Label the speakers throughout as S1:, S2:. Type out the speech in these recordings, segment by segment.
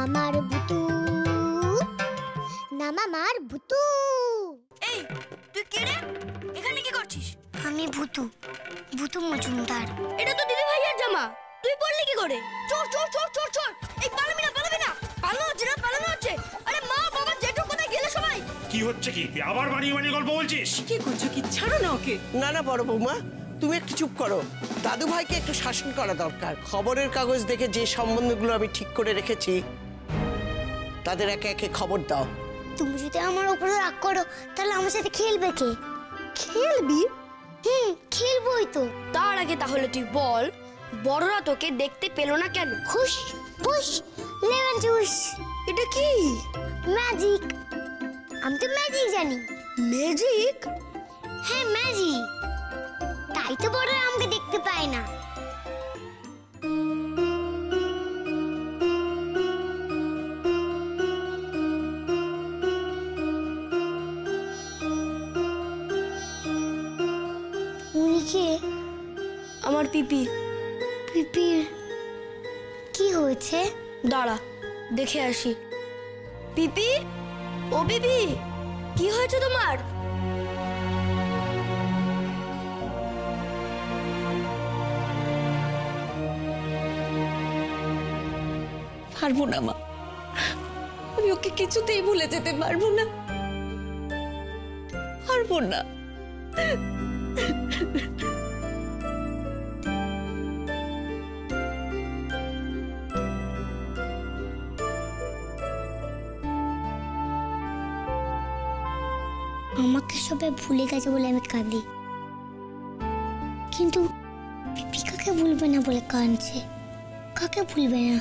S1: মামার ভুতু, না মামার ভুতু।
S2: এই তুই কে রে? এখানে কি করছিস?
S1: আমি ভুতু, ভুতু মজুমদার।
S2: এটা তো দিদি ভাইয়ের জামা, তুই পড়লি কি করে? চোর চোর চোর চোর চোর! এই পালাবি না, পালাবি না! পালানো হচ্ছে না, পালানো হচ্ছে! আরে মা বাবা জেঠু কোথায় গেলে সবাই?
S3: কি হচ্ছে কি? তুই আবার বানিয়ে বানিয়ে গল্প বলছিস?
S4: কি করছো কি? ছাড়ো না ওকে।
S5: না না বড় বৌমা, তুমি একটু চুপ করো। দাদু ভাইকে একটু শাসন করা দরকার। খবরের কাগজ দেখে যে সম্বন্ধগুলো আমি ঠিক করে রেখেছি তাদের একে একে খবর দাও।
S1: তুমি যদি আমার উপরে রাগ করো তাহলে আমার সাথে খেলবে কে?
S2: খেলবি?
S1: খেলবই তো।
S2: তার আগে তাহলে তুই বল, বড়রা তোকে দেখতে পেল না কেন?
S1: খুশ পুশ লেমন জুস।
S2: এটা কি?
S1: ম্যাজিক। আমি তো ম্যাজিক জানি।
S2: ম্যাজিক?
S1: হ্যাঁ ম্যাজিক, তাই তো বড়রা আমাকে দেখতে পায় না। উনি কে?
S2: আমার পিপি।
S1: পিপির কি হয়েছে?
S2: দাঁড়া দেখে আসি। পিপি, ও পিপি, কি হয়েছে তোমার?
S4: পারবো না মা, আমি ওকে কিছুতেই ভুলে যেতে পারবো না, পারবো না।
S1: আমাকে সবাই ভুলে গেছে বলে আমি কাঁদি, কিন্তু পিপি কাকে ভুলবে না বলে কাঁদছে। কাকে ভুলবে না?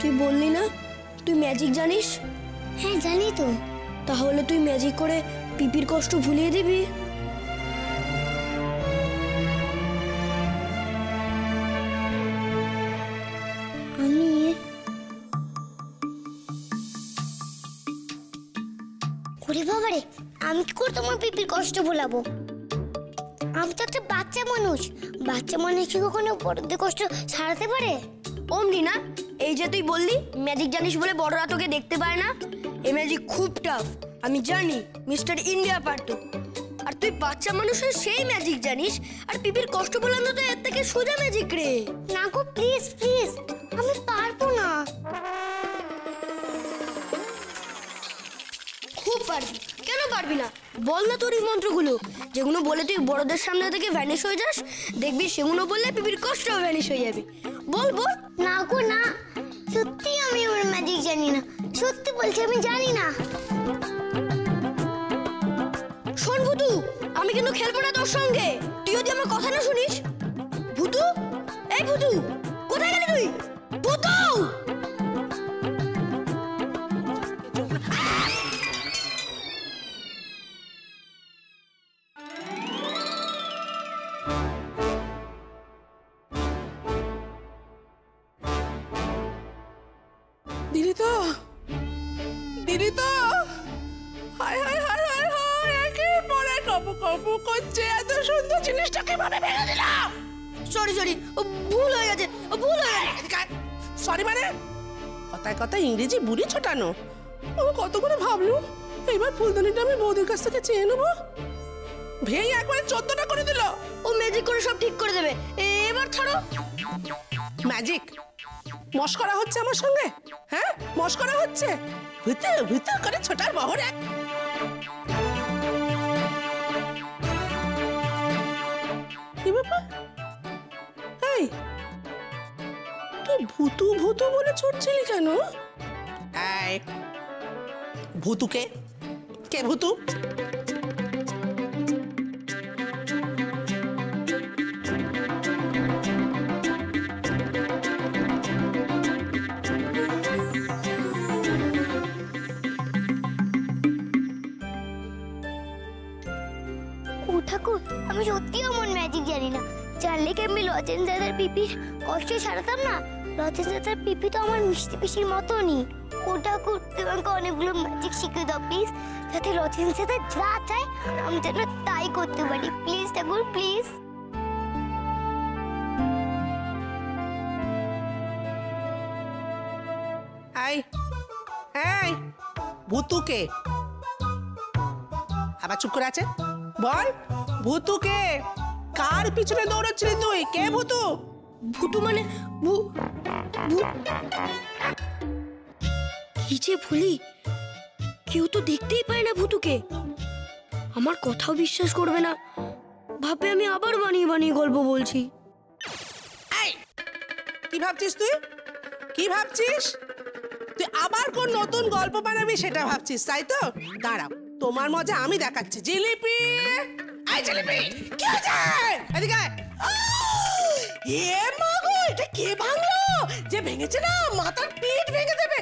S2: তুই বললি না তুই ম্যাজিক জানিস?
S1: হ্যাঁ জানি তো।
S2: তাহলে তুই ম্যাজিক করে পিপির কষ্ট ভুলিয়ে দিবি।
S1: আমি ওরে বাবারে, আমি কি করে তোমার পিপির কষ্ট ভোলাবো? আমি তো একটা বাচ্চা মানুষ। বাচ্চা মানুষ কি কখনো বড়দের কষ্ট সারাতে পারে?
S2: অমনি না, এই যে তুই বললি ম্যাজিক জানিস বলে বড়রা তোকে দেখতে পায় না, এই ম্যাজিক খুব টাফ, আমি জানি। মিস্টার ইন্ডিয়া পারতো। আর তুই বাচ্চা মানুষের সেই ম্যাজিক জানিস, আর পিপির কষ্ট ভোলানো তো এর থেকে সোজা ম্যাজিক রে।
S1: না গো প্লিজ প্লিজ, আমি পারবো না।
S2: খুব পারবি। কেন পারবি না? বল না তোর এই মন্ত্রগুলো, যেগুলো বলে তুই বড়দের সামনে থেকে ভ্যানিশ হয়ে যাস। দেখবি সেগুলো বললে পিপির কষ্টও ভ্যানিশ হয়ে যাবে। বল বল।
S1: না গো না, সত্যি আমি ওর ম্যাজিক জানি না। সত্যি বলছি আমি জানি না।
S2: শোন ভুতু, আমি কিন্তু খেলবো না তোর সঙ্গে, তুই যদি আমার কথা না শুনিস। ভুতু, এই ভুতু, কোথায় গেলি তুই? ভুতু!
S5: দিদি তো, দিদি তো, হায় হায় হায় হায় হায়, একেবারে কপু কপু করছে। এত সুন্দর জিনিসটা কিভাবে ভেঙে দিলাম?
S2: সরি সরি, ভুল হয়ে গেছে, ভুল হয়ে গেছে।
S5: সরি মানে? কথায় কথায় ইংরেজি বুড়ি ছোটানো। আমি কত করে ভাবলুম এবার ফুলদানিটা আমি বৌদির কাছ থেকে চেয়ে নেবো। ভেঙে একবারে 14টা করে দিল।
S2: ও ম্যাজিক করে সব ঠিক করে দেবে, এবার ছাড়ো।
S5: ম্যাজিক? মস্করা হচ্ছে আমার সঙ্গে? হ্যাঁ মস্করা হচ্ছে? ভূতে ভূতে করে ছোটার বহর এক। কি ব্যাপার? এই তুই ভূতু ভূতু বলে ছুটছিলি কেন? এই ভূতুকে কে? ভূতু
S1: ঠাকুর, আমি সত্যি এমন ম্যাজিক জানি না। জানলে কি আমি লজেন দাদার পিপির কষ্ট সারাতাম না? লজেন দাদার পিপি তো আমার মিষ্টি পিসির মতনই। ও ঠাকুর, তুমি আমাকে অনেকগুলো ম্যাজিক শিখে দাও প্লিজ, যাতে লজেন দাদা যা চায় আমি যেন তাই করতে পারি। Please Thakur please.
S5: এই এই ভূতুকে আবার চুপ করে আছে বল ভূতুকে কার পিছনে দৌড়চ্ছিলি তুই কে ভূতু
S2: ভুতু মানে কি যে ভুলি কেউ তো দেখতেই পায় না ভুতুকে আমার কথাও বিশ্বাস করবে না ভাবে আমি আবার বানিয়ে বানিয়ে গল্প বলছি
S5: এই কি ভাবছিস তুই কি ভাবছিস তুই আবার কোন নতুন গল্প বানাবি সেটা ভাবছিস তাই তো দাঁড়াও তোমার মজা আমি দেখাচ্ছি জিলিপি এই জিলিপি কি হয়েছে এদিকে আয়। এ মা গো এটা কে ভাঙলো যে ভেঙেছে না মাথার পিঠ ভেঙে দেবে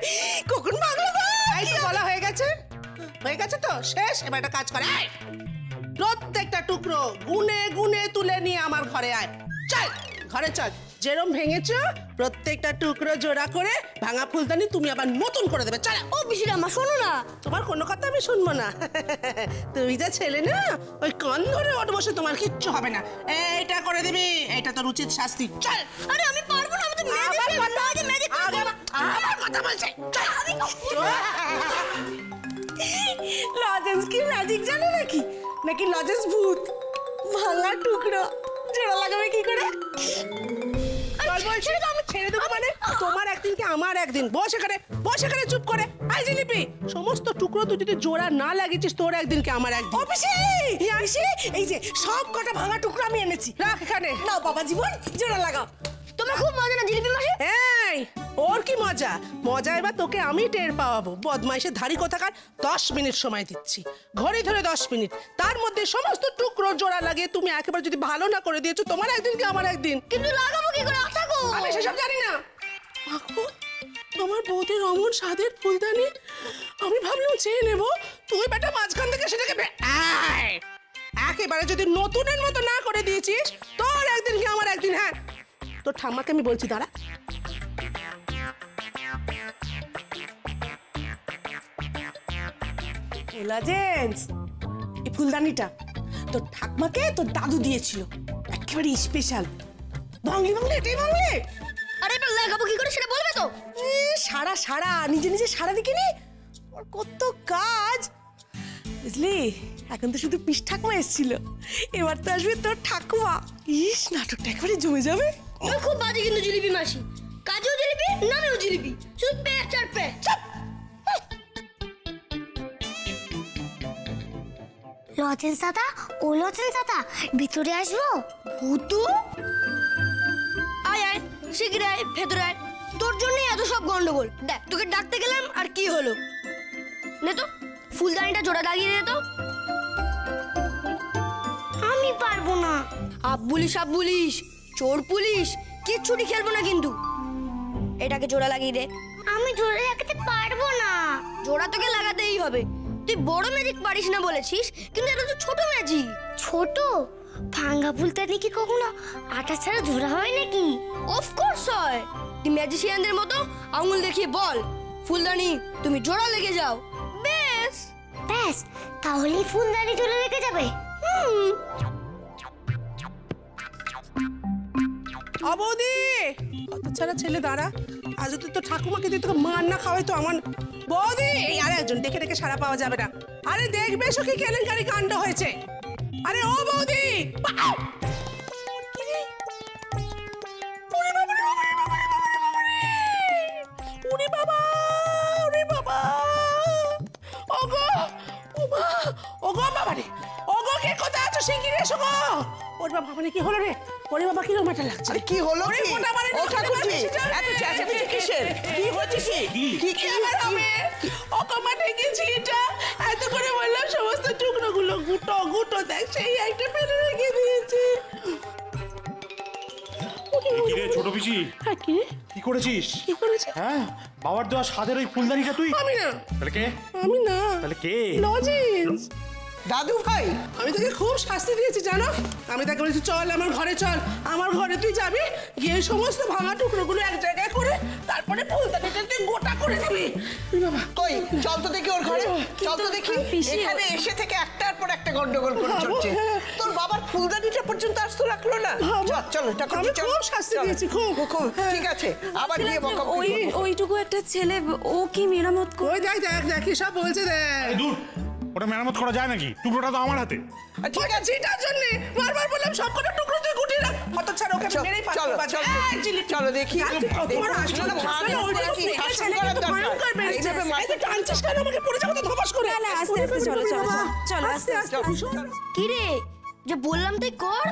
S5: কখন ভাঙলো গো এই তো বলা হয়ে গেছে তো শেষ এবার একটা কাজ করে আয় প্রত্যেকটা টুকরো গুনে গুনে তুলে নিয়ে আমার ঘরে আয় চল ঘরে চল যেরম ভেঙেছো প্রত্যেকটা টুকরো জোড়া করে ভাঙা ফুলদানি তুমি আবার নতুন করে দেবে চল
S2: ও পিসিমা শোনো না
S5: তোমার কোনো কথা আমি শুনবো না তুমি যা ছেলে না ওই কান ধরে ওঠ বসে তোমার কিচ্ছু হবে না এইটা করে দিবি এটা তোর উচিত শাস্তি চল
S2: আরে আমি পারবো না আমি তো ম্যাজিক
S5: আবার কথা বলছে লজেন্স কি ম্যাজিক জানো নাকি নাকি লজেন্স ভূত ভাঙা টুকরো জোড়া লাগাবে কি করে আমি ছেড়ে দেবো মানে তোমার একদিন কি আমার একদিন বস এখানে চুপ করে আই জিলিপি সমস্ত টুকরো তুই যদি জোড়া না লাগিয়েছিস তোর একদিন কি আমার একদিন অফিসে এই যে সব কটা ভাঙা টুকরো আমি এনেছি রাখ এখানে নাও বাবা জীবন জোড়া লাগাও
S2: তোমার খুব মজা না জিলিপি মাসি
S5: এই ওর কি মজা এবার তোকে আমি টের পাওয়াবো বদমাইশের ধাড়ি কোথাকার 10 মিনিট সময় দিচ্ছি ঘড়ি ধরে 10 মিনিট তার মধ্যে সমস্ত টুকরো জোড়া লাগিয়ে তুমি একেবারে যদি ভালো না করে দিয়েছো তোমার একদিন কি আমার একদিন
S2: কিন্তু লাগাবো কি করে থাকো
S5: আমি সেসব জানি না আমার বৌদির অমন স্বাদের ফুলদানি আমি ভাবলাম চেয়ে নেবো তুই বেটা মাঝখান থেকে সেটাকে একেবারে যদি নতুনের মতো না করে দিয়েছিস তোর একদিন কি আমার একদিন হ্যাঁ তোর ঠাম্মাকে আমি বলছি দাঁড়া লজেন্স এই ফুলদানিটা তোর ঠাকমাকে তোর দাদু দিয়েছিল একেবারে স্পেশাল ভাঙলি এটাই ভাঙলি
S2: আরে এটা লাগাবো কি করে সেটা বলবে তো
S5: সারা নিজে সারা দিকে নি ওর কত কাজ বুঝলি এখন তো শুধু পিস ঠাকুমা এসেছিল এবার তো আসবে তোর ঠাকুমা নাটকটা একেবারে জমে যাবে
S2: তুমি খুব বাজে কিন্তু জিলিপি মাসি কাজেও জিলিপি নামেও জিলিপি শুধু পেট চার পেট চাপ
S1: লজেন্স দাদা ও লজেন্স দাদা ভিতরে আসবো
S2: ভূতু আয় শিগগির আয় ভেতরে আয় তোর জন্যই এত সব গন্ডগোল দেখ তোকে ডাকতে গেলাম আর কি হলো নে তো ফুলদানিটা জোড়া লাগিয়ে দে তো
S1: আমি পারবো না
S2: আপ পুলিশ চোর পুলিশ কিচ্ছুটি খেলবো না কিন্তু এটাকে জোড়া লাগিয়ে দে
S1: আমি জোরে লাগাতে পারবো না
S2: জোড়া তোকে লাগাতেই হবে তুই বড় ম্যাজিক পারিস না বলেছিস কিন্তু এটা তো ছোট ম্যাজিক
S1: ছোট ভাঙা ফুলদানি কি কখনো আটা ছাড়া জোড়া হয় নাকি
S2: অফকোর্স হয় তুই ম্যাজিশিয়ানদের মতো আঙুল দেখিয়ে বল ফুলদানি তুমি জোড়া লেগে যাও বেশ
S1: ব্যাস তাহলেই ফুলদানি জোড়া লেগে যাবে
S5: অবধি কত ছাড়া ছেলে দাঁড়া আজ তুই তো ঠাকুমাকে দিয়ে তোকে মার না খাওয়াই তো আমার বৌদি এই আরে একজন ডেকে সারা পাওয়া যাবে না আরে দেখবে সো কি কেলেঙ্কারি কাণ্ড হয়েছে আরে ও বৌদি ওর বাবা মানে কি হলো রে ওরে বাবা কি রকম লাগছে
S6: আরে কি হলো কি ও ঠাকুরজি এত চেঁচামেচি কিসের কি হচ্ছে কি
S5: কি আবার হবে ও কমাতে গেছি এটা এত করে বললাম সমস্ত টুকরোগুলো গুটো দেখ সেই একটা ফেলে রেখে দিয়েছে
S3: কি রে ছোট পিসি কি করেছিস হ্যাঁ বাবার দেওয়া স্বাদের ওই ফুলদানিটা তুই
S5: আমি না
S3: তাহলে কে
S5: আমি না
S3: তাহলে কে
S5: লজেন্স
S6: দাদু ভাই
S5: আমি তোকে খুব শাস্তি দিয়েছি জানো আমি তাকে বলেছি চল আমার ঘরে তুই যাবি গিয়ে সমস্ত ভাঙা টুকরোগুলো এক জায়গায় করে তারপরে ফুলদানিটা তুই গোটা করে দিবি।
S6: কই চল তো দেখি ওর ঘরে, চল তো দেখি। এখানে এসে থেকে একটার পর একটা গন্ডগোল করে চলছে। তোর বাবার ফুলদানিটা পর্যন্ত আস্ত রাখলো না। চল চল ঠাকুর
S5: আমি খুব শাস্তি দিয়েছি, খুব।
S6: ঠিক আছে, আবার গিয়ে বকাবকি করবো।
S4: ওইটুকু একটা ছেলে, ও কি মেরামত
S5: ওই দেখ দেখ দেখ কি সব বলছে দেখ।
S3: এই দূর, ওটা মেরামত করা যায় নাকি? টুকরোটা তো আমার হাতে।
S6: ঠিক আছে,
S5: এটার জন্য বারবার বললাম সব কটা টুকরো তুই গুটিয়ে রাখ। কত ছাড় ওকে মেরেই ফাঁস
S6: চলো
S5: করবা।
S6: চলো
S5: এই জিলিপি।
S6: চলো দেখি।
S5: তোমার আসলে
S6: শাসন করার দরকার। এইভাবে মারতে
S5: টানছিস কেন আমাকে? পড়ে যাবো তো ধপাস করে।
S4: না, আস্তে আস্তে চলো, চলো, চলো, চলো, আস্তে আস্তে।
S2: কি রে, যে বললাম তুই কর।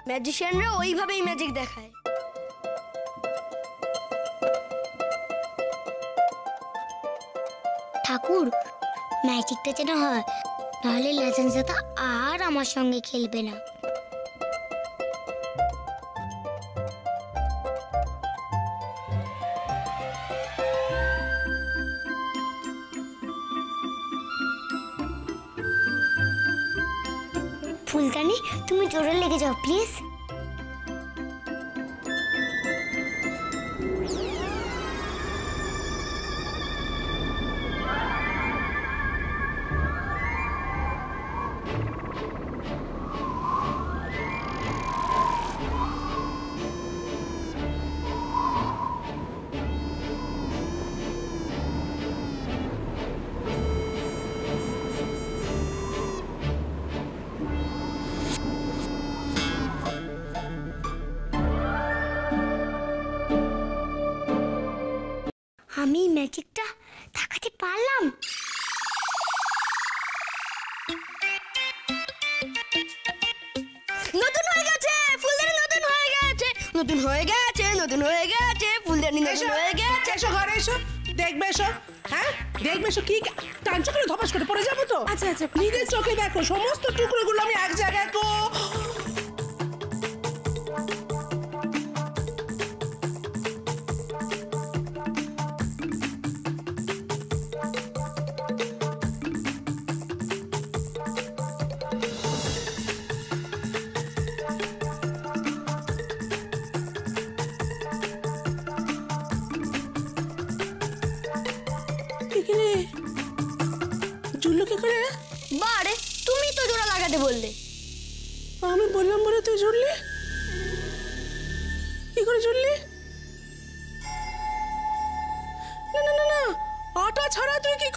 S2: ম্যাজিশিয়ানরা ওইভাবেই ম্যাজিক দেখায়।
S1: ঠাকুর, ম্যাজিকটা যেন হয়, নাহলে লেজেন্ড দাদা আর আমার সঙ্গে খেলবে না। ফুলদানি, তুমি জোরে লেগে যাও প্লিজ। আমি ম্যাজিকটা দেখাতে পারলাম।
S2: নতুন হয়ে গেছে ফুলদানি, নতুন হয়ে গেছে, নতুন হয়ে গেছে, নতুন হয়ে গেছে ফুলদানি, নতুন হয়ে গেছে।
S5: এসো ঘরে এসো, দেখবে এসো। হ্যাঁ দেখবে এসো। কি টানছো করে ধপাস করে পড়ে যাবো তো।
S4: আচ্ছা, আচ্ছা।
S5: নিজের চোখে দেখো সমস্ত টুকরোগুলো আমি এক জায়গায় তো। জুল্লো কি করে?
S2: বারে, তুমি তো জোড়া লাগাতে বললে।
S5: আমি বললাম বলে তুই জুড়লি? কি করে জুড়লি? না না না না, আটা ছাড়া তুই কি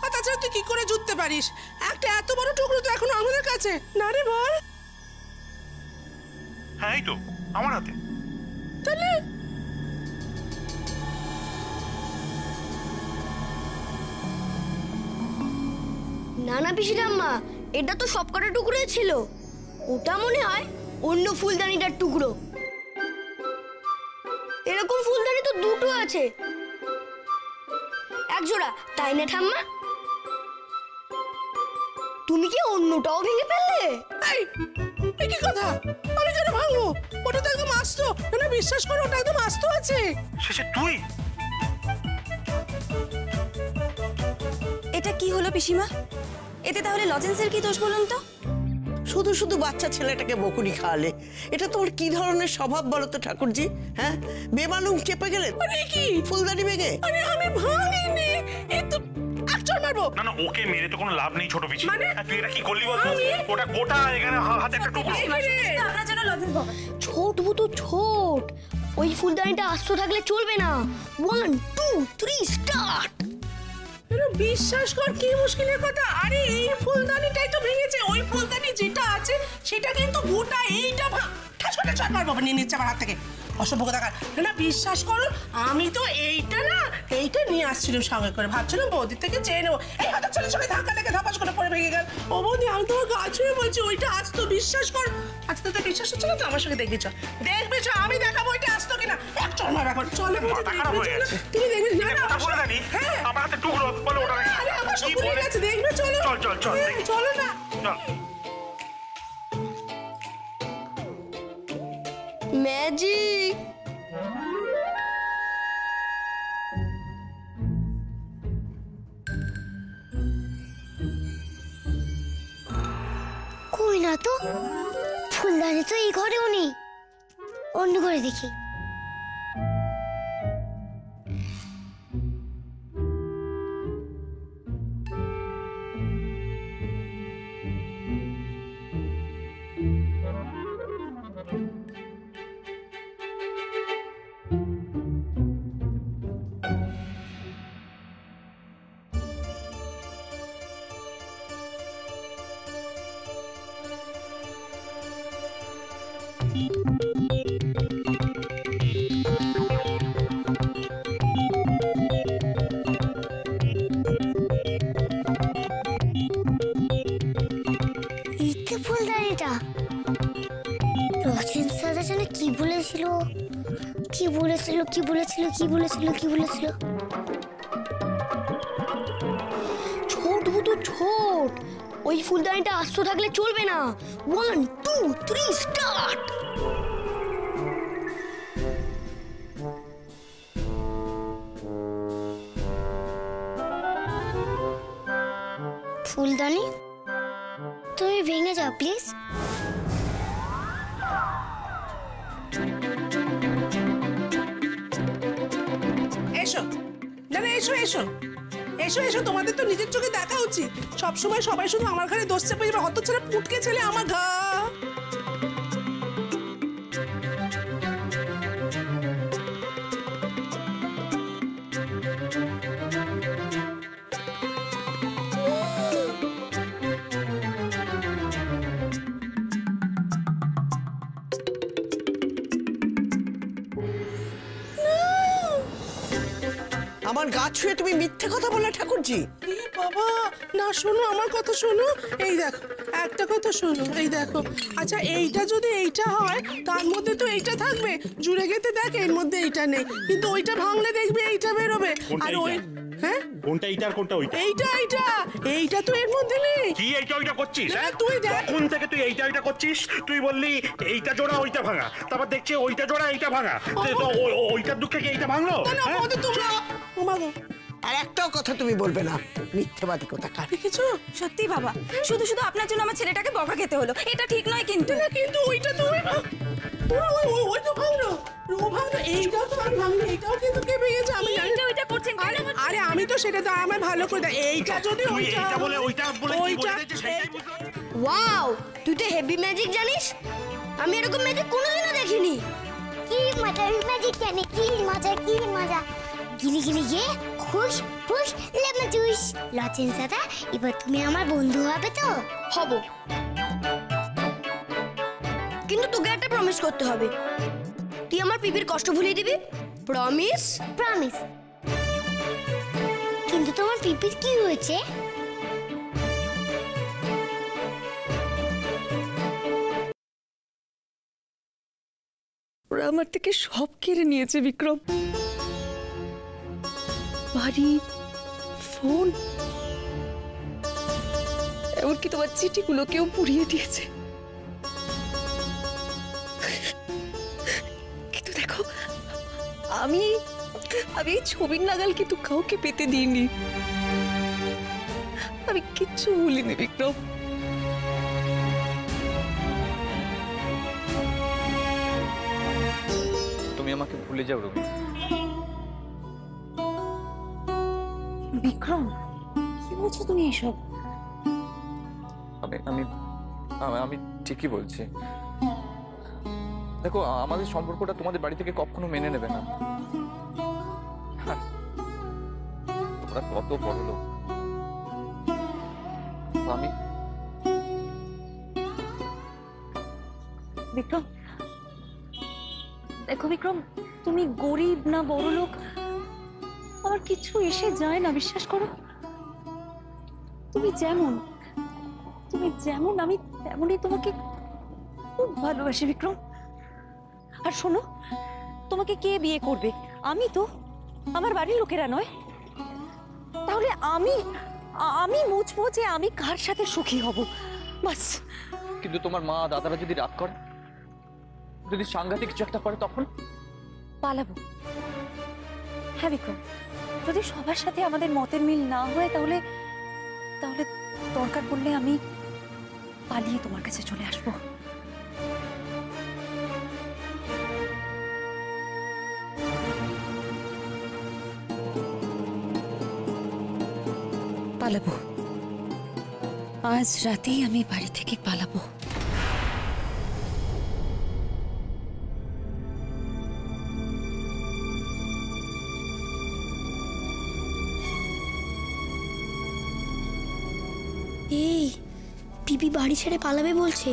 S5: আটা ছাড়া তুই কি করে জুড়তে পারিস? একটা এত বড় টুকরো তো এখনো আমাদের কাছে না রে বল।
S3: হ্যাঁ, এই তো আমার হাতে।
S5: তাহলে
S2: না না পিসিরাম্মা, এটা তো সবকটা টুকরোই ছিল। ওটা মনে হয় অন্য ফুলদানিটার টুকরো। এরকম ফুলদানি তো দুটো আছে, এক জোড়া, তাই না ঠাম্মা? তুমি কি অন্যটাও ভেঙে ফেললে?
S5: এই কি কথা? আমি কেন ভাঙবো? ওটা তো একদম আস্ত। না বিশ্বাস করো, ওটা একদম আস্ত আছে।
S3: শেষে তুই?
S4: এটা কি হলো পিসিমা? এতে তাহলে লজেন্সের কি দোষ বলুন তো?
S6: শুধু শুধু বাচ্চা ছেলেটাকে বকুনি খাওয়ালে। এটা তোমার কি ধরনের স্বভাব বলো তো ঠাকুরজি? হ্যাঁ, বেমালুম চেপে গেলে
S5: আরে কি
S6: ফুলদানি ভেঙে।
S5: আরে আমি ভাঙিনি, এই তো একচড় মারবো।
S3: না না, ওকে মেরে তো কোনো লাভ নেই ছোট পিচি।
S5: মানে?
S3: তুই এটা কি করলি বল? ওটা গোটা, এখানে হাতে একটা টুকরো।
S4: আপনার জন্য লজেন্স পাবেন।
S2: ছোট বুতো ছোট, ওই ফুলদানিটা আস্ত থাকলে চলবে না। 1 2 3 স্টার্ট।
S5: বিশ্বাস কর, কি মুশকিলের কথা। আরে এই ফুলদানিটাই তো ভেঙেছে। ওই ফুলদানি যেটা আছে সেটা কিন্তু গোটা। এইটা ঠাস করে চট মারবো নিয়ে নিচ্ছে আমার হাত থেকে। অসভ্য কথা। না বিশ্বাস করো, আমি তো এইটা নিয়ে আসছিলাম সঙ্গে করে। ভাবছিলাম বৌদির থেকে চেয়ে নেবো। এই হঠাৎ চলে চলে ধাক্কা লেগে ধপাস করে পড়ে ভেঙে গেল। ও বৌদি, আমি তোমার গা ছুঁয়ে বলছি ওইটা আসতো, বিশ্বাস কর। আচ্ছা তো বিশ্বাস হচ্ছে না তো? আমার সঙ্গে দেখবি চ, দেখবি চ, আমি দেখাবো ওইটা আসতো কিনা। এক চল মার এখন, চলে বৌদি,
S3: মাথা খারাপ হয়ে
S5: দেখবি,
S3: গেছে।
S5: তুমি দেখবি। না না,
S3: কথা বলে জানি,
S5: হ্যাঁ
S3: আমার হাতে টুকরো বলে ওটা
S5: আরে আমার সব
S3: কি
S5: ভুলে
S3: বলে?
S5: গেছে, দেখবে চলো।
S3: চল, চল, চল,
S5: হ্যাঁ,
S3: দেখি।
S5: চলো না।
S3: চল।
S2: ম্যাজিক।
S1: কই না তো, ফুলদানি তো এই ঘরেও নেই। অন্য ঘরে দেখি। কি বলেছিল কি বলেছিল কি বলেছিল কি বলেছিল?
S2: ছোট তো ছোট, ওই ফুলদানিটা আস্ত থাকলে চলবে না। 1 2 3 স্টার্ট।
S1: ফুলদানি তুমি ভেঙে যাও প্লিজ।
S5: এসো, না না, এসো এসো এসো এসো, তোমাদের তো নিজের চোখে দেখা উচিত। সবসময় সবাই শুধু আমার ঘরে দোষ চাপে যাবে, হত ছেলে পুটকে ছেলে আমার ঘা।
S6: আমার গা ছুঁয়ে তুমি মিথ্যে কথা বলে ঠাকুরজি?
S5: এ বাবা, না শোনো আমার কথা শোনো। এই দেখো, একটা কথা শোনো, এই দেখো। আচ্ছা এইটা যদি এইটা হয়, তার মধ্যে তো এইটা থাকবে। জুড়ে গেতে দেখ এর মধ্যে এইটা নেই, কিন্তু ওইটা ভাঙলে দেখবে এইটা বেরোবে।
S3: কোনটা
S5: আর ওই
S3: এইটা?
S5: হ্যাঁ,
S3: কোনটা এইটা আর কোনটা ওইটা?
S5: এইটা এইটা এইটা তো এর মধ্যে নেই।
S3: কি এইটা ওইটা করছিস?
S5: না,
S3: হ্যাঁ?
S5: তুই দেখ।
S3: কখন থেকে তুই এইটা ওইটা করছিস? তুই বললি এইটা জোড়া ওইটা ভাঙা, তারপর দেখছি ওইটা জোড়া এইটা ভাঙা। তো ওইটার দুঃখ থেকে এইটা ভাঙলো?
S5: না না,
S3: হ্যাঁ?
S5: ওদের তোমরা ও মা গো,
S6: আর একটাও কথা তুমি বলবে না, মিথ্যেবাদী কোথাকার।
S5: দেখেছো?
S4: সত্যি বাবা, শুধু শুধু আপনার জন্য আমার ছেলেটাকে বকা খেতে হলো। এটা ঠিক নয় কিন্তু।
S5: না কিন্তু ওইটা তো ওই তো ভাঙলো, ও ভাঙলো। এইটাও তো আমি ভাঙিনি, এইটাও কিন্তু কে ভেঙেছে আমি জানি না।
S4: ওইটা করছেন কেন?
S5: আরে আমি তো সেটা তো আমার ভালো করে দেয়। এইটা যদি
S3: তুই
S5: ওইটা
S3: এইটা বলে ওইটা বলে কি
S5: ওইটা
S3: বলে দিয়েছিস সেটাই বুঝতে পারছি না।
S2: ওয়াও, তুই তো হেভি ম্যাজিক জানিস। আমি এরকম ম্যাজিক কোনোদিনও দেখিনি।
S1: কি মজা ম্যাজিক জানি, কি মজা কি মজা। গিলি গিলি গিয়ে খুশ খুশ লেমন জুস। লচেন দাদা, এবার তুমি আমার বন্ধু হবে তো?
S2: হব, কিন্তু তোকে একটা প্রমিস করতে হবে। তুই আমার পিপির কষ্ট ভুলিয়ে দিবি, প্রমিস?
S1: প্রমিস। কিন্তু তোমার পিপির কি হয়েছে?
S4: ওরা আমার থেকে সব কেড়ে নিয়েছে বিক্রম। বাড়ি, ফোন, এমনকি তোমার চিঠিগুলো কেউ পুড়িয়ে দিয়েছে। কিন্তু দেখো, আমি আমি এই ছবির নাগাল কিন্তু কাউকে পেতে দিইনি। আমি কিচ্ছু ভুলিনি বিক্রম।
S7: তুমি আমাকে ভুলে যাও রবি।
S4: বিক্রম, কি বলছো তুমি এসব?
S7: আমি আমি আমি ঠিকই বলছি। দেখো, আমাদের সম্পর্কটা তোমাদের বাড়ি থেকে কখনো মেনে নেবে না। আর তোমরা কত বড় লোক। আমি
S4: বিক্রম, দেখো বিক্রম, তুমি গরিব না বড় লোক আমার কিছু এসে যায় না, বিশ্বাস করো। তুমি যেমন আমি তেমনই তোমাকে খুব ভালোবাসি বিক্রম। আর শোনো, তোমাকে কে বিয়ে করবে? আমি তো, আমার বাড়ির লোকেরা নয়। তাহলে আমি বুঝবো যে আমি কার সাথে সুখী হব, বাস।
S7: কিন্তু তোমার মা দাদারা যদি রাগ করে, যদি সাংঘাতিক কিছু একটা করে, তখন
S4: পালাবো। হ্যাঁ বিক্রম, যদি সবার সাথে আমাদের মতের মিল না হয়, তাহলে দরকার পড়লে আমি পালিয়ে তোমার কাছে চলে আসবো। পালাবো, আজ রাতেই আমি বাড়ি থেকে পালাবো।
S2: এই পিপি বাড়ি ছেড়ে পালাবে বলছে।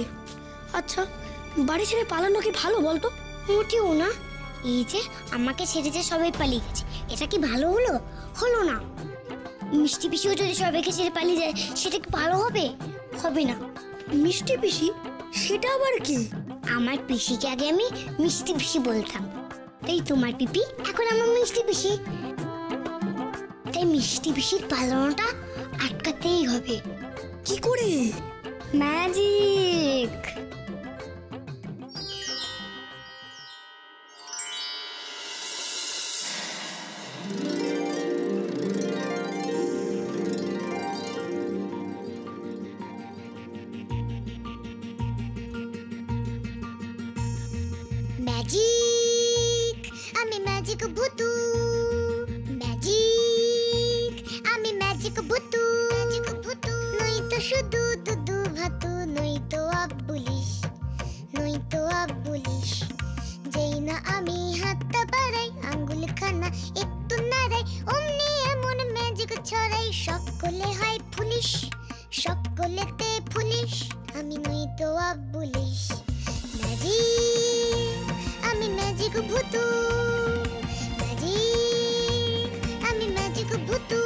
S2: আচ্ছা, বাড়ি ছেড়ে পালানো কি ভালো বলতো?
S1: মোটেও না। এই যে আমাকে ছেড়ে যে সবাই পালিয়ে গেছে, এটা কি ভালো হলো? হলো না। মিষ্টি পিসিও যদি সবাইকে ছেড়ে পালিয়ে যায়, সেটা কি ভালো হবে? হবে না।
S2: মিষ্টি পিসি? সেটা আবার কি?
S1: আমার পিসিকে আগে আমি মিষ্টি পিসি বলতাম, তাই তোমার পিপি এখন আমার মিষ্টি পিসি। তাই মিষ্টি পিসির পালানোটা আটকাতেই হবে।
S2: কি করে?
S1: ম্যাজিক। ম্যাজিক, আমি ম্যাজিক ভূতু। ম্যাজিক, আমি ম্যাজিক ভূতু। নই তো শুধু দুদু ভাতু, নই তো আব্বুলিশ, নই তো আব্বুলিশ। যেই না আমি হাতটা বাড়াই, আঙ্গুল খানা একটু নাড়াই, অমনি এমন ম্যাজিক ছড়াই, সকলে হয় পুলিশ, সকলেতে পুলিশ। আমি নই তো আব্বুলিশ। ম্যাজিক, আমি ম্যাজিক ভূতু। ম্যাজিক, আমি ম্যাজিক ভূতু।